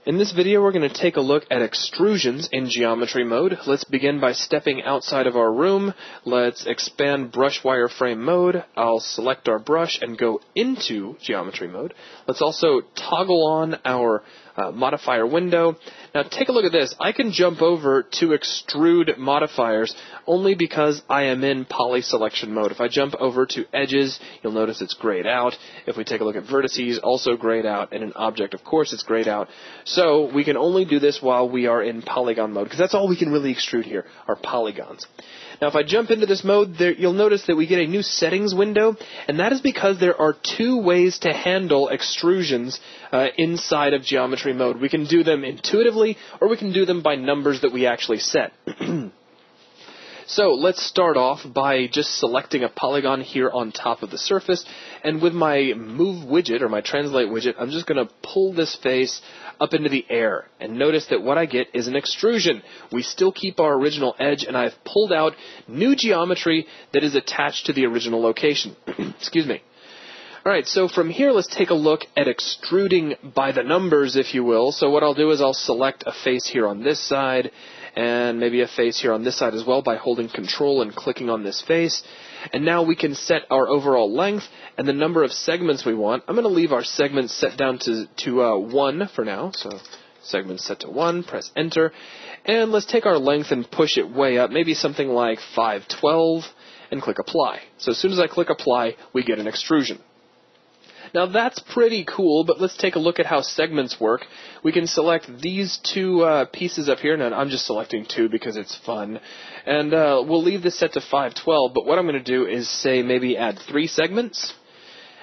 In this video, we're going to take a look at extrusions in geometry mode. Let's begin by stepping outside of our room. Let's expand brush wireframe mode. I'll select our brush and go into geometry mode. Let's also toggle on our modifier window. Now take a look at this. I can jump over to Extrude Modifiers only because I am in poly selection mode. If I jump over to edges, you'll notice it's grayed out. If we take a look at vertices, also grayed out, and an object, of course, it's grayed out. So we can only do this while we are in polygon mode, because that's all we can really extrude here, are polygons. Now if I jump into this mode, you'll notice that we get a new settings window, and that is because there are two ways to handle extrusions inside of geometry mode. We can do them intuitively, or we can do them by numbers that we actually set. So let's start off by just selecting a polygon here on top of the surface, and with my move widget, or my translate widget, I'm just going to pull this face up into the air, and notice that what I get is an extrusion. We still keep our original edge, and I've pulled out new geometry that is attached to the original location. Excuse me. Alright, so from here, let's take a look at extruding by the numbers, if you will. So what I'll do is I'll select a face here on this side, and maybe a face here on this side as well by holding Control and clicking on this face. And now we can set our overall length and the number of segments we want. I'm going to leave our segments set down to 1 for now. So segments set to 1, press Enter. And let's take our length and push it way up, maybe something like 512, and click Apply. So as soon as I click Apply, we get an extrusion. Now that's pretty cool, but let's take a look at how segments work. We can select these two pieces up here. Now I'm just selecting 2 because it's fun. And we'll leave this set to 512, but what I'm going to do is say maybe add 3 segments.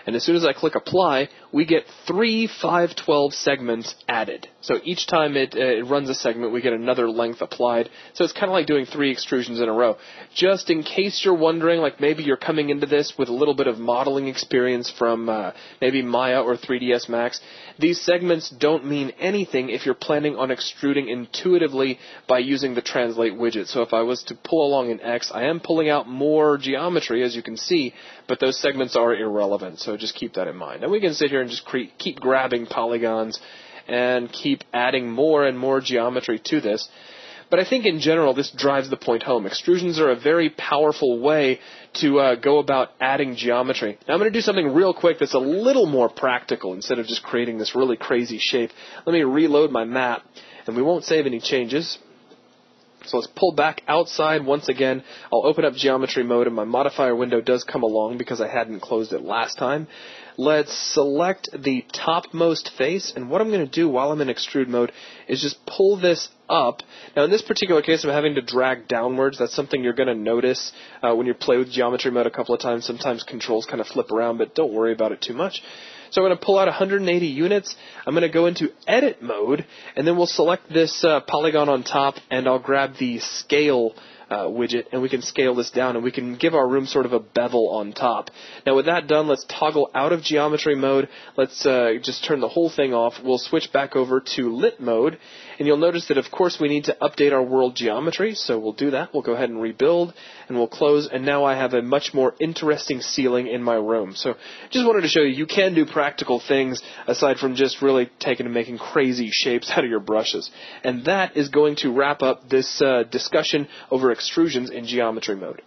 And as soon as I click Apply, we get 3 512 segments added. So each time it runs a segment, we get another length applied. So it's kind of like doing 3 extrusions in a row. Just in case you're wondering, like maybe you're coming into this with a little bit of modeling experience from maybe Maya or 3ds Max, these segments don't mean anything if you're planning on extruding intuitively by using the Translate widget. So if I was to pull along an X, I am pulling out more geometry, as you can see, but those segments are irrelevant. So just keep that in mind. And we can sit here and just keep grabbing polygons and keep adding more and more geometry to this. But I think in general this drives the point home. Extrusions are a very powerful way to go about adding geometry. Now I'm going to do something real quick that's a little more practical instead of just creating this really crazy shape. Let me reload my map, and we won't save any changes. So let's pull back outside once again. I'll open up geometry mode, and my modifier window does come along because I hadn't closed it last time. Let's select the topmost face, and what I'm going to do while I'm in extrude mode is just pull this up. Now in this particular case, I'm having to drag downwards. That's something you're going to notice when you play with geometry mode a couple of times. Sometimes controls kind of flip around, but don't worry about it too much. So I'm going to pull out 180 units. I'm going to go into edit mode, and then we'll select this polygon on top, and I'll grab the scale widget, and we can scale this down, and we can give our room sort of a bevel on top. Now with that done, let's toggle out of geometry mode. Let's just turn the whole thing off. We'll switch back over to lit mode, and you'll notice that of course we need to update our world geometry, so we'll do that. We'll go ahead and rebuild, and we'll close, and now I have a much more interesting ceiling in my room. So just wanted to show you can do practical things aside from just really taking and making crazy shapes out of your brushes. And that is going to wrap up this discussion over extrusions in geometry mode.